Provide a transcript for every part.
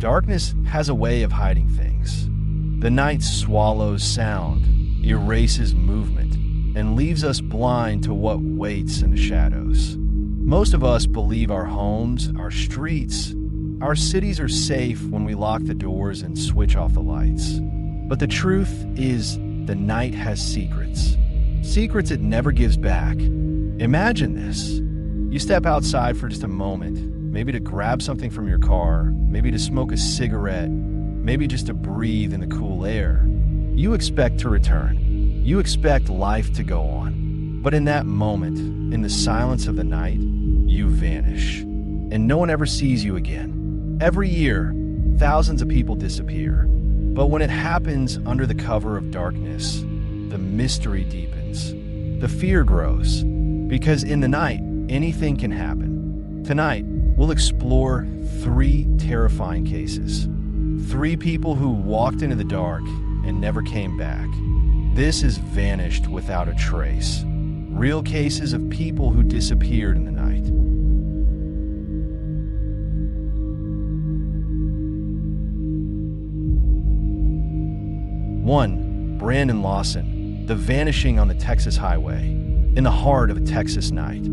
Darkness has a way of hiding things. The night swallows sound, erases movement, and leaves us blind to what waits in the shadows. Most of us believe our homes, our streets, our cities are safe when we lock the doors and switch off the lights. But the truth is, the night has secrets. Secrets it never gives back. Imagine this. You step outside for just a moment, maybe to grab something from your car, maybe to smoke a cigarette, maybe just to breathe in the cool air. You expect to return. You expect life to go on. But in that moment, in the silence of the night, you vanish. And no one ever sees you again. Every year, thousands of people disappear. But when it happens under the cover of darkness, the mystery deepens. The fear grows. Because in the night, anything can happen. Tonight, we'll explore 3 terrifying cases. 3 people who walked into the dark and never came back. This is Vanished Without a Trace. Real cases of people who disappeared in the night. 1. Brandon Lawson, the vanishing on the Texas highway, in the heart of a Texas night.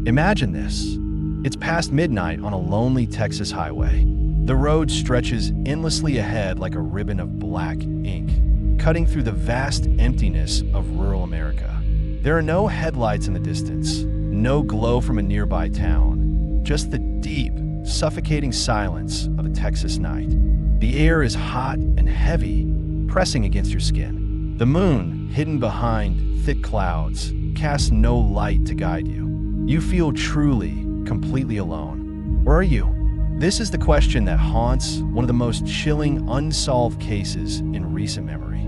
Imagine this. It's past midnight on a lonely Texas highway. The road stretches endlessly ahead like a ribbon of black ink, cutting through the vast emptiness of rural America. There are no headlights in the distance, no glow from a nearby town, just the deep, suffocating silence of a Texas night. The air is hot and heavy, pressing against your skin. The moon, hidden behind thick clouds, casts no light to guide you. You feel truly, completely alone. Where are you? This is the question that haunts one of the most chilling, unsolved cases in recent memory.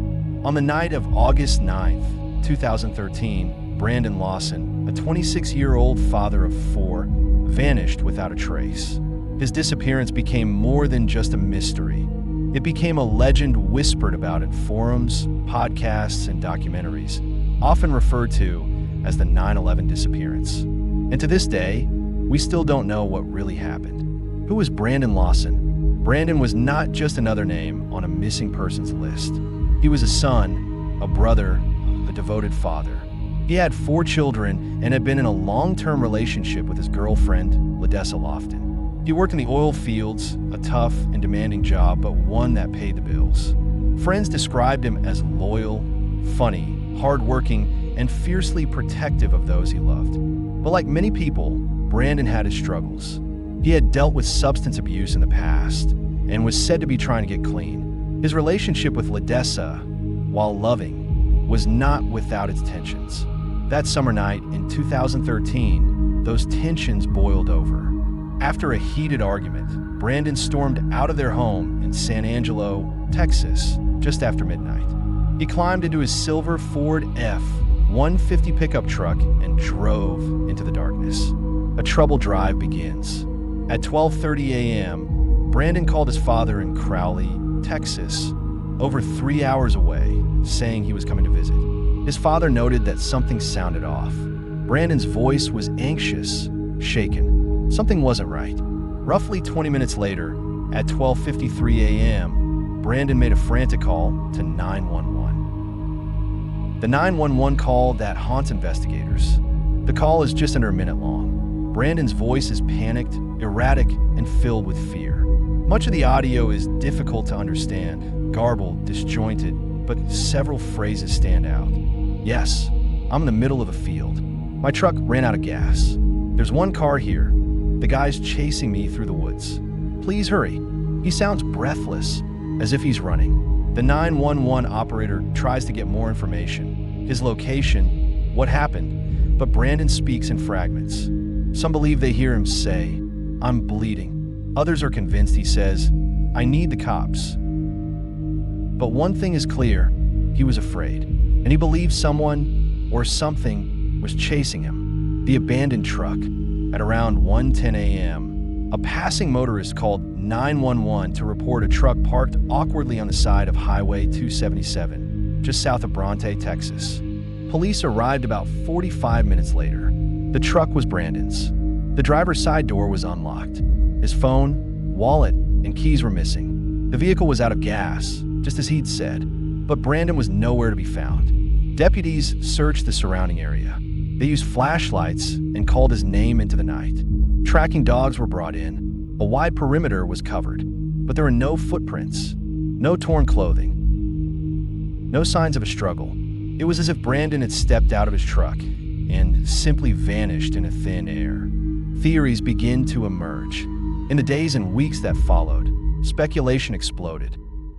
On the night of August 9th, 2013, Brandon Lawson, a 26-year-old father of 4, vanished without a trace. His disappearance became more than just a mystery. It became a legend whispered about in forums, podcasts, and documentaries, often referred to as the 9/11 disappearance. And to this day, we still don't know what really happened. Who was Brandon Lawson? Brandon was not just another name on a missing persons list. He was a son, a brother, a devoted father. He had 4 children and had been in a long-term relationship with his girlfriend, Lawson. He worked in the oil fields, a tough and demanding job, but one that paid the bills. Friends described him as loyal, funny, hardworking, and fiercely protective of those he loved. But like many people, Brandon had his struggles. He had dealt with substance abuse in the past and was said to be trying to get clean. His relationship with Lawson, while loving, was not without its tensions. That summer night in 2013, those tensions boiled over. After a heated argument, Brandon stormed out of their home in San Angelo, Texas, just after midnight. He climbed into his silver Ford F-150 pickup truck and drove into the darkness. A troubled drive begins. At 12:30 a.m., Brandon called his father in Crowley, Texas, over 3 hours away, saying he was coming to visit. His father noted that something sounded off. Brandon's voice was anxious, shaken. Something wasn't right. Roughly 20 minutes later, at 12:53 a.m., Brandon made a frantic call to 911. The 911 call that haunts investigators. The call is just under a minute long. Brandon's voice is panicked, erratic, and filled with fear. Much of the audio is difficult to understand, garbled, disjointed, but several phrases stand out. Yes, I'm in the middle of a field. My truck ran out of gas. There's one car here. The guy's chasing me through the woods. Please hurry. He sounds breathless, as if he's running. The 911 operator tries to get more information, his location, what happened, but Brandon speaks in fragments. Some believe they hear him say, "I'm bleeding." Others are convinced he says, "I need the cops." But one thing is clear, he was afraid, and he believed someone or something was chasing him. The abandoned truck. At around 1:10 a.m., a passing motorist called 911 to report a truck parked awkwardly on the side of Highway 277, just south of Bronte, Texas. Police arrived about 45 minutes later. The truck was Brandon's. The driver's side door was unlocked. His phone, wallet, and keys were missing. The vehicle was out of gas, just as he'd said, but Brandon was nowhere to be found. Deputies searched the surrounding area. They used flashlights and called his name into the night. Tracking dogs were brought in. A wide perimeter was covered, but there were no footprints, no torn clothing, no signs of a struggle. It was as if Brandon had stepped out of his truck and simply vanished in a thin air. Theories began to emerge. In the days and weeks that followed, speculation exploded.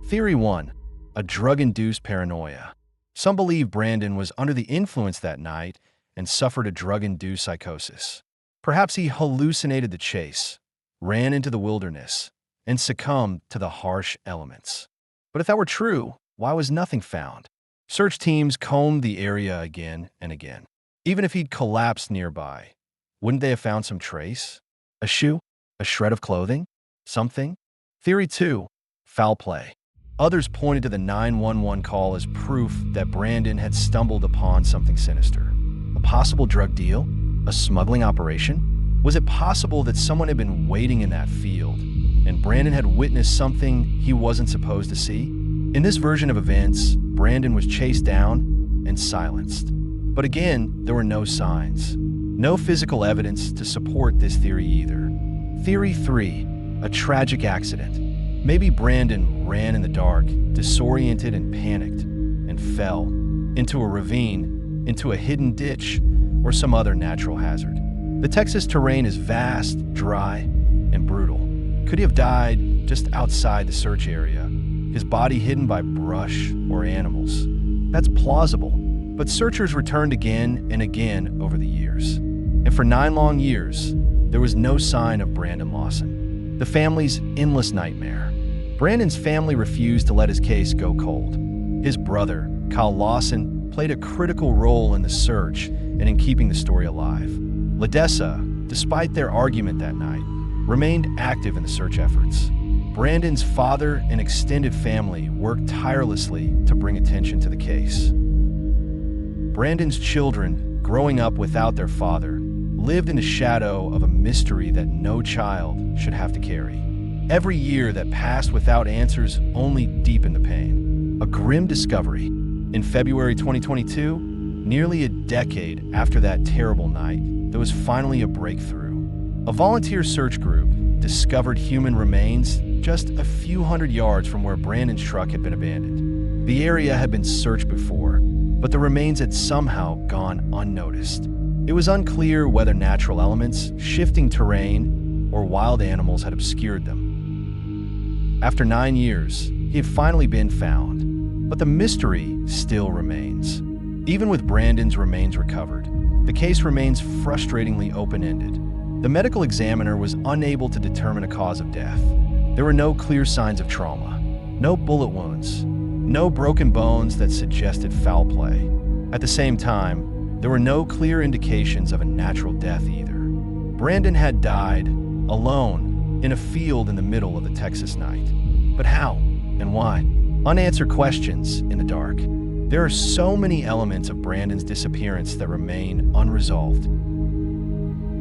Theory 1, a drug-induced paranoia. Some believe Brandon was under the influence that night and suffered a drug-induced psychosis. Perhaps he hallucinated the chase, ran into the wilderness, and succumbed to the harsh elements. But if that were true, why was nothing found? Search teams combed the area again and again. Even if he'd collapsed nearby, wouldn't they have found some trace? A shoe? A shred of clothing? Something? Theory 2, foul play. Others pointed to the 911 call as proof that Brandon had stumbled upon something sinister. A possible drug deal? A smuggling operation? Was it possible that someone had been waiting in that field, and Brandon had witnessed something he wasn't supposed to see? In this version of events, Brandon was chased down and silenced. But again, there were no signs. No physical evidence to support this theory either. Theory 3, a tragic accident. Maybe Brandon ran in the dark, disoriented and panicked, and fell into a ravine, into a hidden ditch, or some other natural hazard. The Texas terrain is vast, dry, and brutal. Could he have died just outside the search area, his body hidden by brush or animals? That's plausible, but searchers returned again and again over the years. And for 9 long years, there was no sign of Brandon Lawson. The family's endless nightmare. Brandon's family refused to let his case go cold. His brother, Kyle Lawson, played a critical role in the search and in keeping the story alive. LaDessa, despite their argument that night, remained active in the search efforts. Brandon's father and extended family worked tirelessly to bring attention to the case. Brandon's children, growing up without their father, lived in the shadow of a mystery that no child should have to carry. Every year that passed without answers only deepened the pain. A grim discovery. In February 2022, nearly a decade after that terrible night, there was finally a breakthrough. A volunteer search group discovered human remains just a few hundred yards from where Brandon's truck had been abandoned. The area had been searched before, but the remains had somehow gone unnoticed. It was unclear whether natural elements, shifting terrain, or wild animals had obscured them. After 9 years, he had finally been found, but the mystery still remains. Even with Brandon's remains recovered, the case remains frustratingly open-ended. The medical examiner was unable to determine a cause of death. There were no clear signs of trauma, no bullet wounds, no broken bones that suggested foul play. At the same time, there were no clear indications of a natural death either. Brandon had died alone in a field in the middle of the Texas night. But how and why? Unanswered questions in the dark. There are so many elements of Brandon's disappearance that remain unresolved.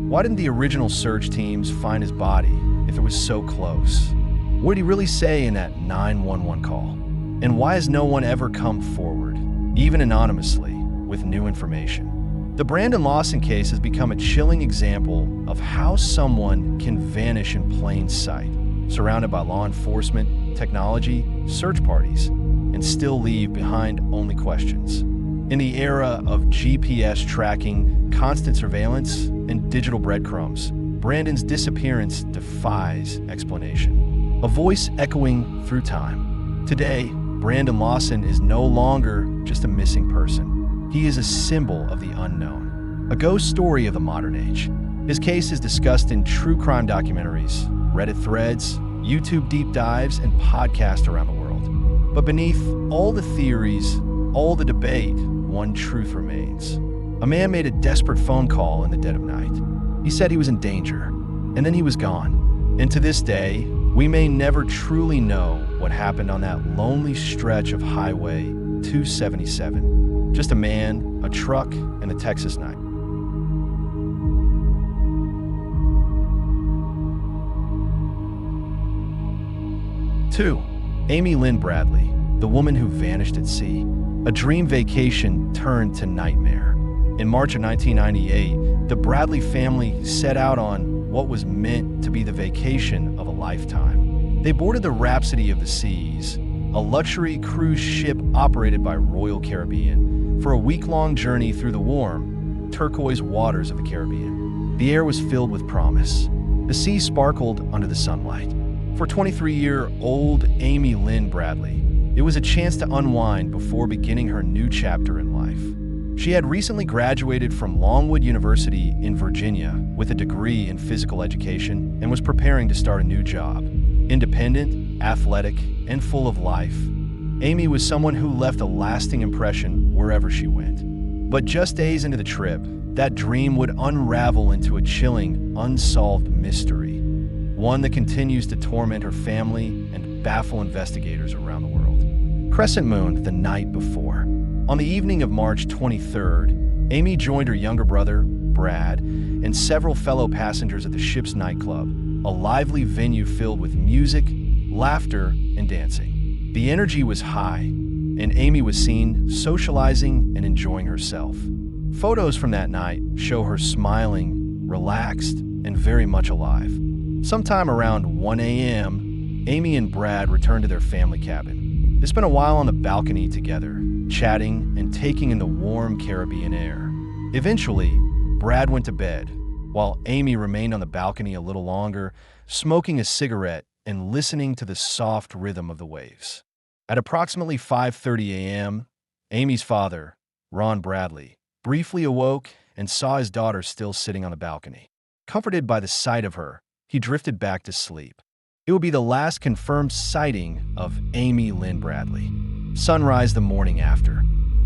Why didn't the original search teams find his body if it was so close? What did he really say in that 911 call? And why has no one ever come forward, even anonymously, with new information? The Brandon Lawson case has become a chilling example of how someone can vanish in plain sight, surrounded by law enforcement, technology, search parties, and still leave behind only questions. In the era of GPS tracking, constant surveillance, and digital breadcrumbs, Brandon's disappearance defies explanation. A voice echoing through time. Today, Brandon Lawson is no longer just a missing person. He is a symbol of the unknown, a ghost story of the modern age. His case is discussed in true crime documentaries, Reddit threads, YouTube deep dives, and podcasts around the world. But beneath all the theories, all the debate, one truth remains. A man made a desperate phone call in the dead of night. He said he was in danger, and then he was gone. And to this day, we may never truly know what happened on that lonely stretch of Highway 277. Just a man, a truck, and a Texas night. Two, Amy Lynn Bradley, the woman who vanished at sea. A dream vacation turned to nightmare. In March of 1998, the Bradley family set out on what was meant to be the vacation of a lifetime. They boarded the Rhapsody of the Seas, a luxury cruise ship operated by Royal Caribbean, for a week-long journey through the warm, turquoise waters of the Caribbean. The air was filled with promise. The sea sparkled under the sunlight. For 23-year-old Amy Lynn Bradley, it was a chance to unwind before beginning her new chapter in life. She had recently graduated from Longwood University in Virginia with a degree in physical education and was preparing to start a new job. Independent, athletic, and full of life, Amy was someone who left a lasting impression wherever she went. But just days into the trip, that dream would unravel into a chilling, unsolved mystery, one that continues to torment her family and baffle investigators around the world. Crescent moon the night before. On the evening of March 23rd, Amy joined her younger brother, Brad, and several fellow passengers at the ship's nightclub, a lively venue filled with music, laughter, and dancing. The energy was high, and Amy was seen socializing and enjoying herself. Photos from that night show her smiling, relaxed, and very much alive. Sometime around 1 a.m., Amy and Brad returned to their family cabin. They spent a while on the balcony together, chatting and taking in the warm Caribbean air. Eventually, Brad went to bed, while Amy remained on the balcony a little longer, smoking a cigarette and listening to the soft rhythm of the waves. At approximately 5:30 a.m., Amy's father, Ron Bradley, briefly awoke and saw his daughter still sitting on the balcony. Comforted by the sight of her, he drifted back to sleep. It would be the last confirmed sighting of Amy Lynn Bradley. Sunrise the morning after.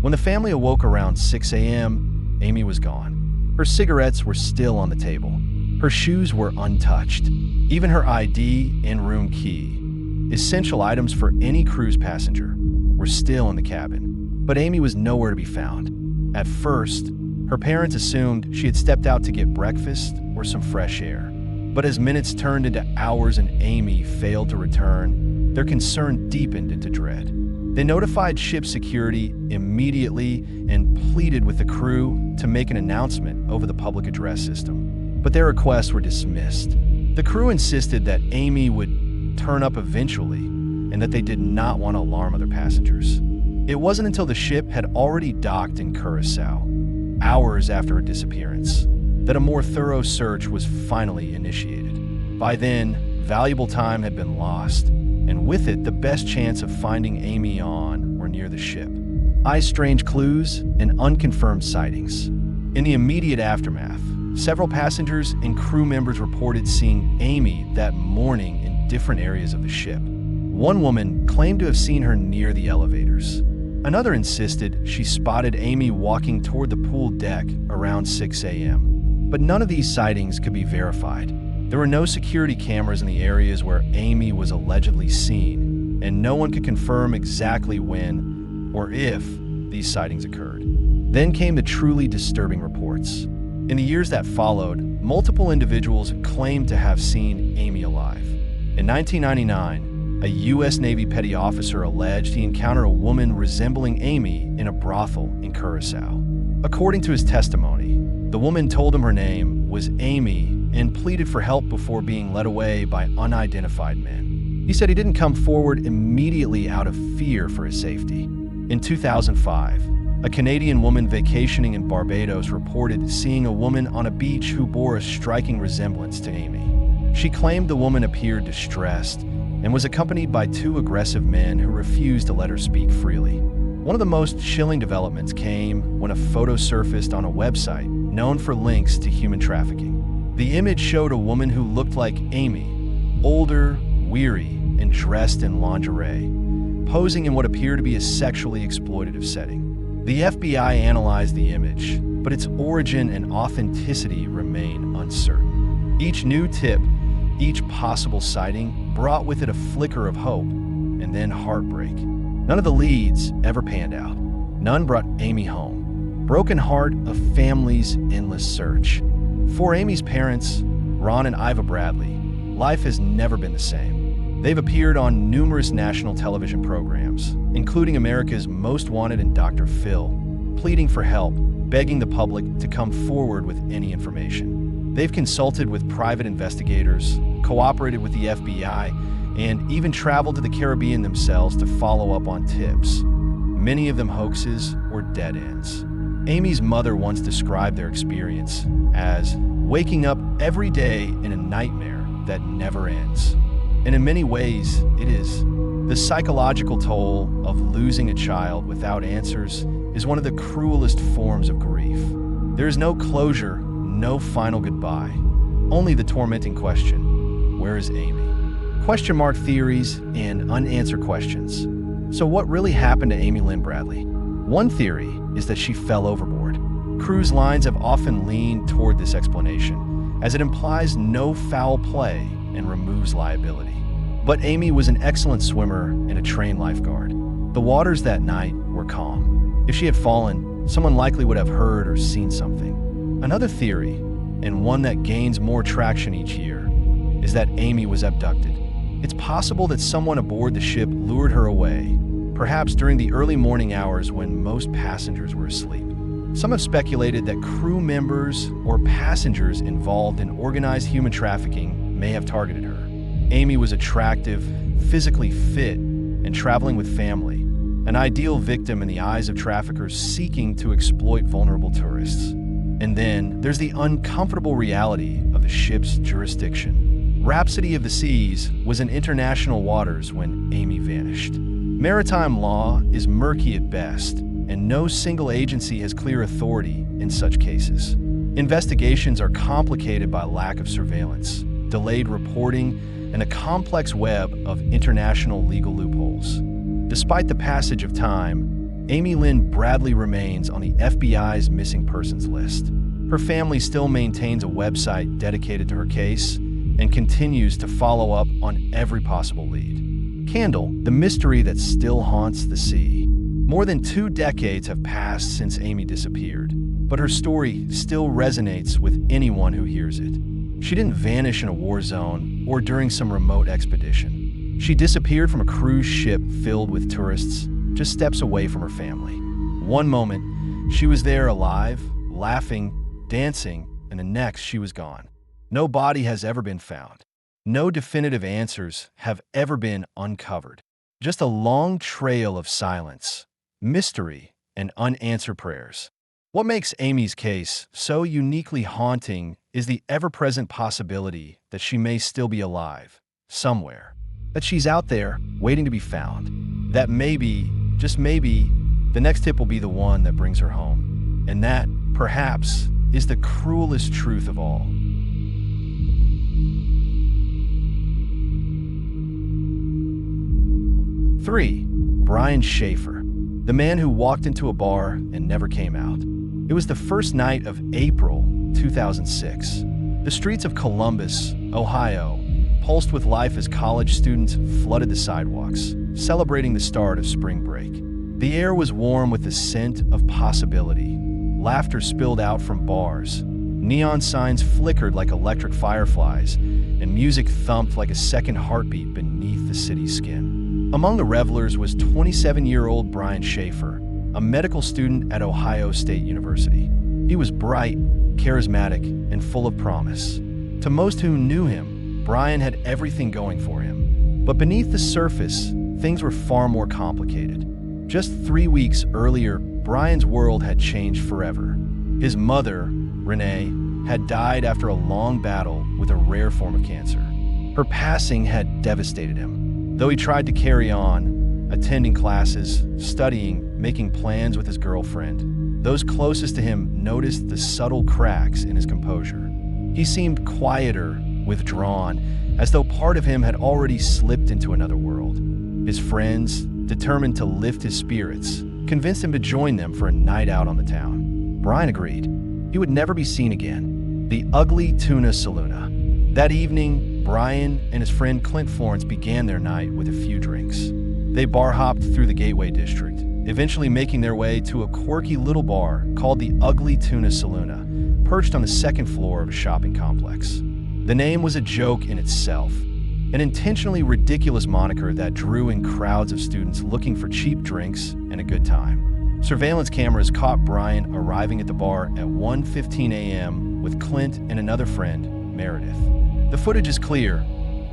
When the family awoke around 6 a.m., Amy was gone. Her cigarettes were still on the table. Her shoes were untouched. Even her ID and room key, essential items for any cruise passenger, were still in the cabin. But Amy was nowhere to be found. At first, her parents assumed she had stepped out to get breakfast or some fresh air. But as minutes turned into hours and Amy failed to return, their concern deepened into dread. They notified ship security immediately and pleaded with the crew to make an announcement over the public address system. But their requests were dismissed. The crew insisted that Amy would turn up eventually and that they did not want to alarm other passengers. It wasn't until the ship had already docked in Curacao, hours after her disappearance, that a more thorough search was finally initiated. By then, valuable time had been lost, and with it, the best chance of finding Amy on or near the ship. Strange clues and unconfirmed sightings. In the immediate aftermath, several passengers and crew members reported seeing Amy that morning in different areas of the ship. One woman claimed to have seen her near the elevators. Another insisted she spotted Amy walking toward the pool deck around 6 a.m. But none of these sightings could be verified. There were no security cameras in the areas where Amy was allegedly seen, and no one could confirm exactly when or if these sightings occurred. Then came the truly disturbing reports. In the years that followed, multiple individuals claimed to have seen Amy alive. In 1999, a U.S. Navy petty officer alleged he encountered a woman resembling Amy in a brothel in Curacao. According to his testimony, the woman told him her name was Amy and pleaded for help before being led away by unidentified men. He said he didn't come forward immediately out of fear for his safety. In 2005, a Canadian woman vacationing in Barbados reported seeing a woman on a beach who bore a striking resemblance to Amy. She claimed the woman appeared distressed and was accompanied by two aggressive men who refused to let her speak freely. One of the most chilling developments came when a photo surfaced on a website known for links to human trafficking. The image showed a woman who looked like Amy, older, weary, and dressed in lingerie, posing in what appeared to be a sexually exploitative setting. The FBI analyzed the image, but its origin and authenticity remain uncertain. Each new tip, each possible sighting, brought with it a flicker of hope and then heartbreak. None of the leads ever panned out. None brought Amy home. Broken heart, a family's endless search. For Amy's parents, Ron and Iva Bradley, life has never been the same. They've appeared on numerous national television programs, including America's Most Wanted and Dr. Phil, pleading for help, begging the public to come forward with any information. They've consulted with private investigators, cooperated with the FBI, and even traveled to the Caribbean themselves to follow up on tips, many of them hoaxes or dead ends. Amy's mother once described their experience as waking up every day in a nightmare that never ends. And in many ways, it is. The psychological toll of losing a child without answers is one of the cruelest forms of grief. There is no closure, no final goodbye, only the tormenting question, where is Amy? Question mark theories and unanswered questions. So what really happened to Amy Lynn Bradley? One theory is that she fell overboard. Cruise lines have often leaned toward this explanation, as it implies no foul play and removes liability. But Amy was an excellent swimmer and a trained lifeguard. The waters that night were calm. If she had fallen, someone likely would have heard or seen something. Another theory, and one that gains more traction each year, is that Amy was abducted. It's possible that someone aboard the ship lured her away, perhaps during the early morning hours when most passengers were asleep. Some have speculated that crew members or passengers involved in organized human trafficking may have targeted her. Amy was attractive, physically fit, and traveling with family, an ideal victim in the eyes of traffickers seeking to exploit vulnerable tourists. And then there's the uncomfortable reality of the ship's jurisdiction. Rhapsody of the Seas was in international waters when Amy vanished. Maritime law is murky at best, and no single agency has clear authority in such cases. Investigations are complicated by lack of surveillance, delayed reporting, and a complex web of international legal loopholes. Despite the passage of time, Amy Lynn Bradley remains on the FBI's missing persons list. Her family still maintains a website dedicated to her case and continues to follow up on every possible lead. Candle, the mystery that still haunts the sea. More than 2 decades have passed since Amy disappeared, but her story still resonates with anyone who hears it. She didn't vanish in a war zone or during some remote expedition. She disappeared from a cruise ship filled with tourists, just steps away from her family. One moment, she was there alive, laughing, dancing, and the next she was gone. No body has ever been found. No definitive answers have ever been uncovered. Just a long trail of silence, mystery, and unanswered prayers. What makes Amy's case so uniquely haunting is the ever-present possibility that she may still be alive, somewhere. That she's out there, waiting to be found. That maybe, just maybe, the next tip will be the one that brings her home. And that, perhaps, is the cruelest truth of all. Three, Brian Shaffer, the man who walked into a bar and never came out. It was the first night of April 2006. The streets of Columbus, Ohio, pulsed with life as college students flooded the sidewalks, celebrating the start of spring break. The air was warm with the scent of possibility. Laughter spilled out from bars. Neon signs flickered like electric fireflies, and music thumped like a second heartbeat beneath the city's skin. Among the revelers was 27-year-old Brian Shaffer, a medical student at Ohio State University. He was bright, charismatic, and full of promise. To most who knew him, Brian had everything going for him. But beneath the surface, things were far more complicated. Just 3 weeks earlier, Brian's world had changed forever. His mother, Renee, had died after a long battle with a rare form of cancer. Her passing had devastated him. Though he tried to carry on, attending classes, studying, making plans with his girlfriend, those closest to him noticed the subtle cracks in his composure. He seemed quieter, withdrawn, as though part of him had already slipped into another world. His friends, determined to lift his spirits, convinced him to join them for a night out on the town. Brian agreed. He would never be seen again. The Ugly Tuna Saloona. That evening, Brian and his friend Clint Florence began their night with a few drinks. They bar hopped through the Gateway District, eventually making their way to a quirky little bar called the Ugly Tuna Saloona, perched on the second floor of a shopping complex. The name was a joke in itself. an intentionally ridiculous moniker that drew in crowds of students looking for cheap drinks and a good time. Surveillance cameras caught Brian arriving at the bar at 1:15 a.m. with Clint and another friend, Meredith. The footage is clear.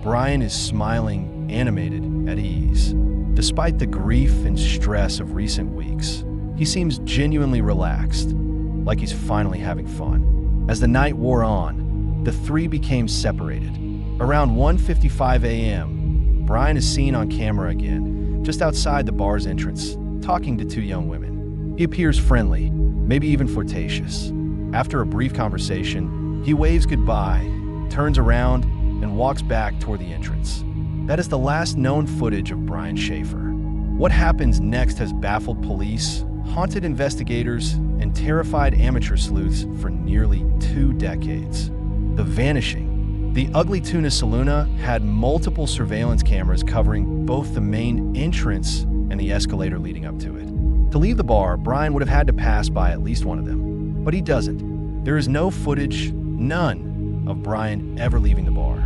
Brian is smiling, animated, at ease. Despite the grief and stress of recent weeks, he seems genuinely relaxed, like he's finally having fun. As the night wore on, the three became separated. Around 1:55 a.m., Brian is seen on camera again, just outside the bar's entrance, talking to two young women. He appears friendly, maybe even flirtatious. After a brief conversation, he waves goodbye, turns around, and walks back toward the entrance. That is the last known footage of Brian Shaffer. What happens next has baffled police, haunted investigators, and terrified amateur sleuths for nearly 2 decades. The Vanishing. The Ugly Tuna Saloona had multiple surveillance cameras covering both the main entrance and the escalator leading up to it. To leave the bar, Brian would have had to pass by at least one of them, but he doesn't. There is no footage, none, of Brian ever leaving the bar.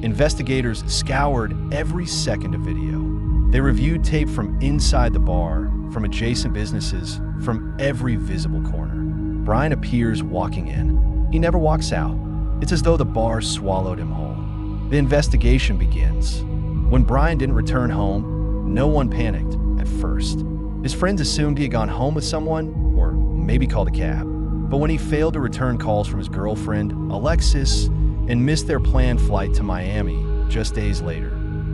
Investigators scoured every second of video. They reviewed tape from inside the bar, from adjacent businesses, from every visible corner. Brian appears walking in. He never walks out. It's as though the bar swallowed him whole. The investigation begins. When Brian didn't return home, no one panicked at first. His friends assumed he had gone home with someone, or maybe called a cab. But when he failed to return calls from his girlfriend, Alexis, and missed their planned flight to Miami just days later,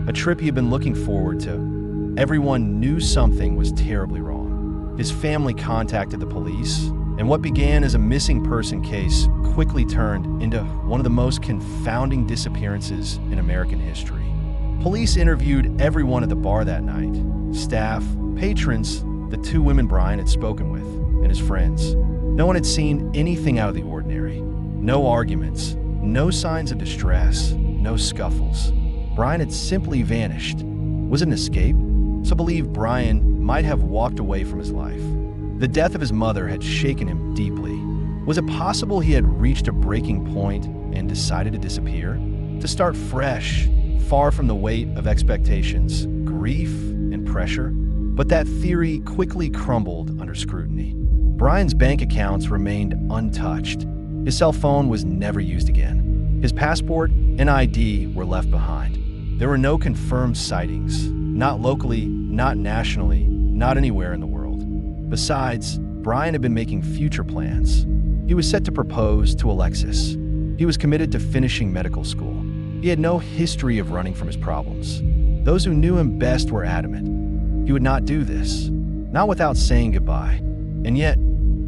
a trip he had been looking forward to, everyone knew something was terribly wrong. His family contacted the police, and what began as a missing person case quickly turned into one of the most confounding disappearances in American history. Police interviewed everyone at the bar that night: staff, patrons, the 2 women Brian had spoken with, and his friends. No one had seen anything out of the ordinary. No arguments, no signs of distress, no scuffles. Brian had simply vanished. Was it an escape? Some believe Brian might have walked away from his life. The death of his mother had shaken him deeply. Was it possible he had reached a breaking point and decided to disappear? To start fresh, far from the weight of expectations, grief, and pressure? But that theory quickly crumbled under scrutiny. Brian's bank accounts remained untouched. His cell phone was never used again. His passport and ID were left behind. There were no confirmed sightings, not locally, not nationally, not anywhere in the world. Besides, Brian had been making future plans. He was set to propose to Alexis. He was committed to finishing medical school. He had no history of running from his problems. Those who knew him best were adamant. He would not do this, not without saying goodbye. And yet,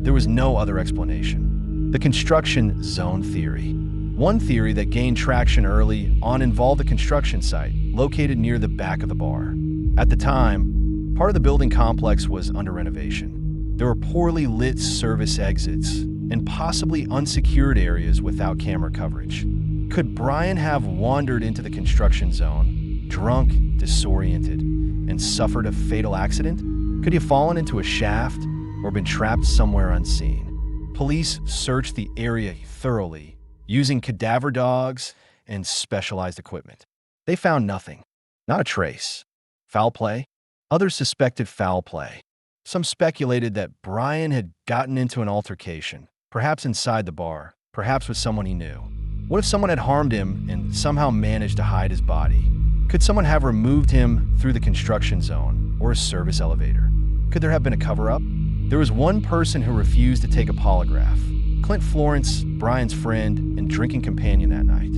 there was no other explanation. The construction zone theory. One theory that gained traction early on involved a construction site located near the back of the bar. At the time, part of the building complex was under renovation. There were poorly lit service exits and possibly unsecured areas without camera coverage. Could Brian have wandered into the construction zone, drunk, disoriented, and suffered a fatal accident? Could he have fallen into a shaft or been trapped somewhere unseen? Police searched the area thoroughly, using cadaver dogs and specialized equipment. They found nothing, not a trace. Foul play? Others suspected foul play. Some speculated that Brian had gotten into an altercation, perhaps inside the bar, perhaps with someone he knew. What if someone had harmed him and somehow managed to hide his body? Could someone have removed him through the construction zone or a service elevator? Could there have been a cover-up? There was one person who refused to take a polygraph. Clint Florence, Brian's friend and drinking companion that night.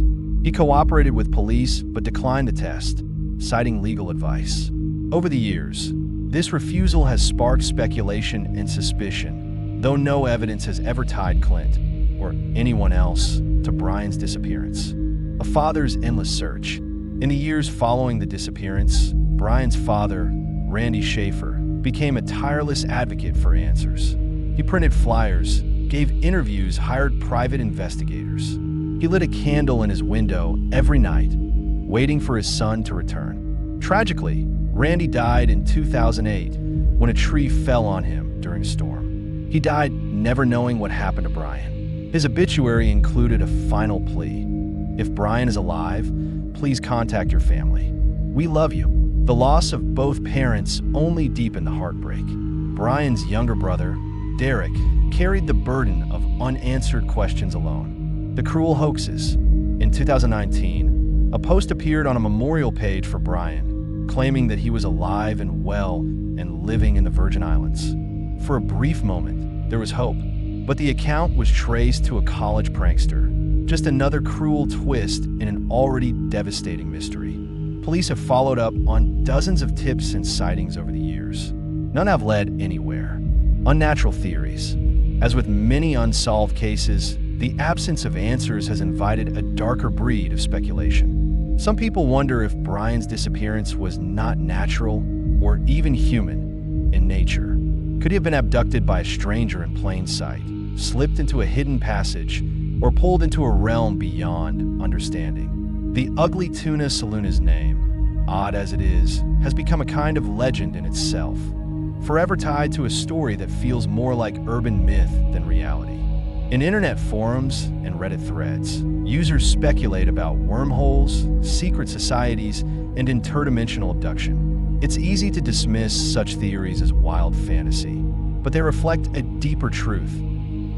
He cooperated with police but declined the test, citing legal advice. Over the years, this refusal has sparked speculation and suspicion, though no evidence has ever tied Clint, or anyone else, to Brian's disappearance. A father's endless search. In the years following the disappearance, Brian's father, Randy Shaffer, became a tireless advocate for answers. He printed flyers, gave interviews, hired private investigators. He lit a candle in his window every night, waiting for his son to return. Tragically, Randy died in 2008 when a tree fell on him during a storm. He died never knowing what happened to Brian. His obituary included a final plea. If Brian is alive, please contact your family. We love you. The loss of both parents only deepened the heartbreak. Brian's younger brother, Derek, carried the burden of unanswered questions alone. The cruel hoaxes. In 2019, a post appeared on a memorial page for Brian, claiming that he was alive and well and living in the Virgin Islands. For a brief moment, there was hope, but the account was traced to a college prankster. Just another cruel twist in an already devastating mystery. Police have followed up on dozens of tips and sightings over the years. None have led anywhere. Unnatural theories. As with many unsolved cases, the absence of answers has invited a darker breed of speculation. Some people wonder if Brian's disappearance was not natural or even human in nature. Could he have been abducted by a stranger in plain sight, slipped into a hidden passage, or pulled into a realm beyond understanding? The Ugly Tuna Saloon's name, odd as it is, has become a kind of legend in itself, forever tied to a story that feels more like urban myth than reality. In internet forums and Reddit threads, users speculate about wormholes, secret societies, and interdimensional abduction. It's easy to dismiss such theories as wild fantasy, but they reflect a deeper truth.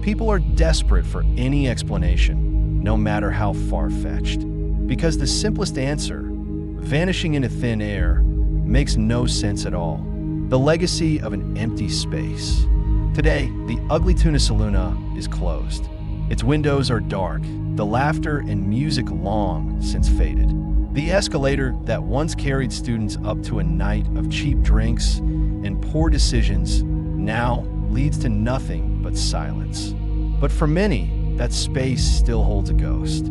People are desperate for any explanation, no matter how far-fetched, because the simplest answer, vanishing into thin air, makes no sense at all. The legacy of an empty space. Today, the Ugly Tuna Saloon is closed. Its windows are dark, the laughter and music long since faded. The escalator that once carried students up to a night of cheap drinks and poor decisions now leads to nothing but silence. But for many, that space still holds a ghost.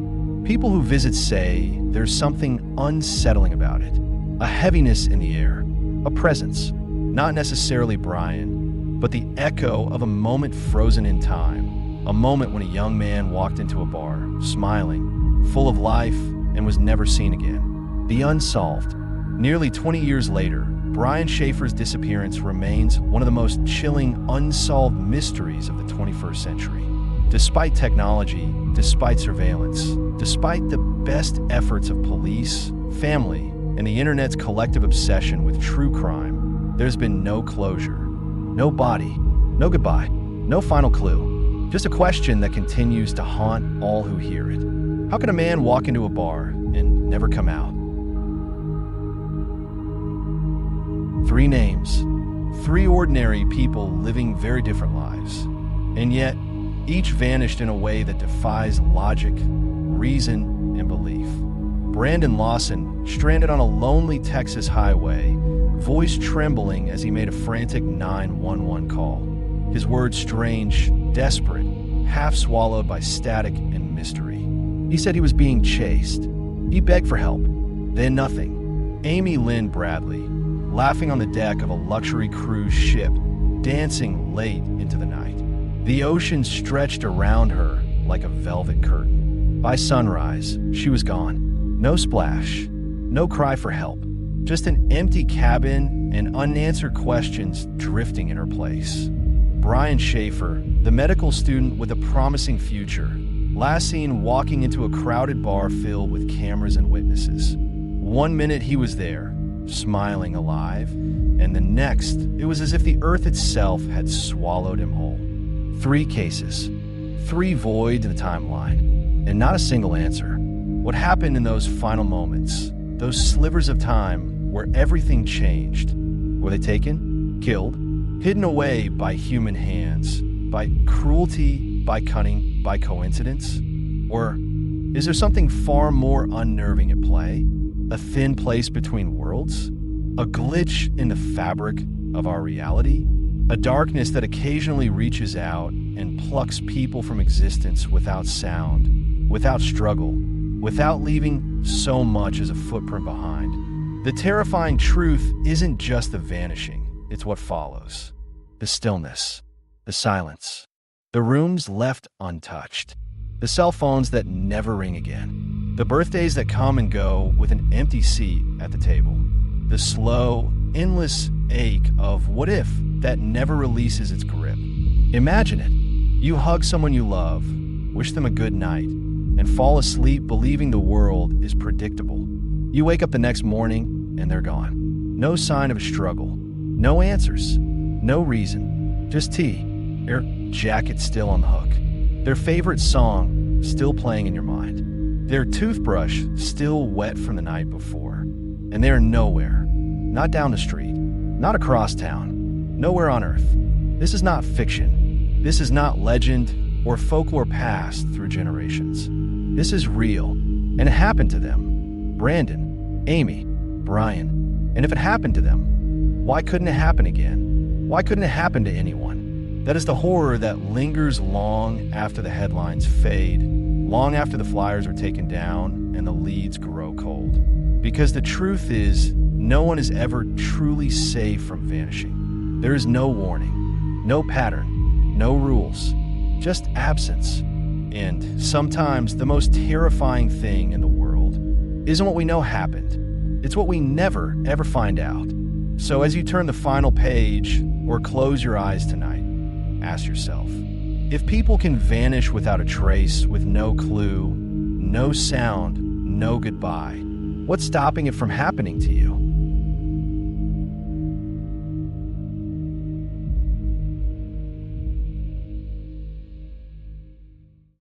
People who visit say there's something unsettling about it, a heaviness in the air, a presence, not necessarily Brian, but the echo of a moment frozen in time, a moment when a young man walked into a bar, smiling, full of life, and was never seen again. The unsolved. Nearly 20 years later, Brian Shaffer's disappearance remains one of the most chilling, unsolved mysteries of the 21st century. Despite technology, despite surveillance, despite the best efforts of police, family, and the internet's collective obsession with true crime, there's been no closure, no body, no goodbye, no final clue. Just a question that continues to haunt all who hear it. How can a man walk into a bar and never come out? 3 names, 3 ordinary people living very different lives, and yet each vanished in a way that defies logic, reason, and belief. Brandon Lawson, stranded on a lonely Texas highway, voice trembling as he made a frantic 911 call. His words strange, desperate, half swallowed by static and mystery. He said he was being chased. He begged for help. Then nothing. Amy Lynn Bradley, laughing on the deck of a luxury cruise ship, dancing late into the night. The ocean stretched around her like a velvet curtain. By sunrise, she was gone. No splash, no cry for help, just an empty cabin and unanswered questions drifting in her place. Brian Shaffer, the medical student with a promising future, last seen walking into a crowded bar filled with cameras and witnesses. One minute he was there, smiling alive, and the next, it was as if the earth itself had swallowed him whole. 3 cases, 3 voids in the timeline, and not a single answer. What happened in those final moments, those slivers of time where everything changed? Were they taken, killed, hidden away by human hands, by cruelty, by cunning, by coincidence? Or is there something far more unnerving at play? A thin place between worlds? A glitch in the fabric of our reality? A darkness that occasionally reaches out and plucks people from existence without sound, without struggle, without leaving so much as a footprint behind. The terrifying truth isn't just the vanishing, it's what follows. The stillness, the silence, the rooms left untouched, the cell phones that never ring again, the birthdays that come and go with an empty seat at the table, the slow, endless ache of what if that never releases its grip. Imagine it. You hug someone you love, wish them a good night, and fall asleep believing the world is predictable, You wake up the next morning and they're gone. No sign of a struggle. No answers. No reason. Just tea. Their jacket still on the hook. Their favorite song still playing in your mind. Their toothbrush still wet from the night before. And they are nowhere. Not down the street. Not across town. Nowhere on Earth. This is not fiction. This is not legend or folklore passed through generations. This is real. And it happened to them. Brandon, Amy, Brian. And if it happened to them, why couldn't it happen again? Why couldn't it happen to anyone? That is the horror that lingers long after the headlines fade, long after the flyers are taken down and the leads grow cold. Because the truth is, no one is ever truly safe from vanishing. There is no warning, no pattern, no rules, just absence. And sometimes the most terrifying thing in the world isn't what we know happened. It's what we never, ever find out. So as you turn the final page or close your eyes tonight, ask yourself, if people can vanish without a trace, with no clue, no sound, no goodbye, what's stopping it from happening to you?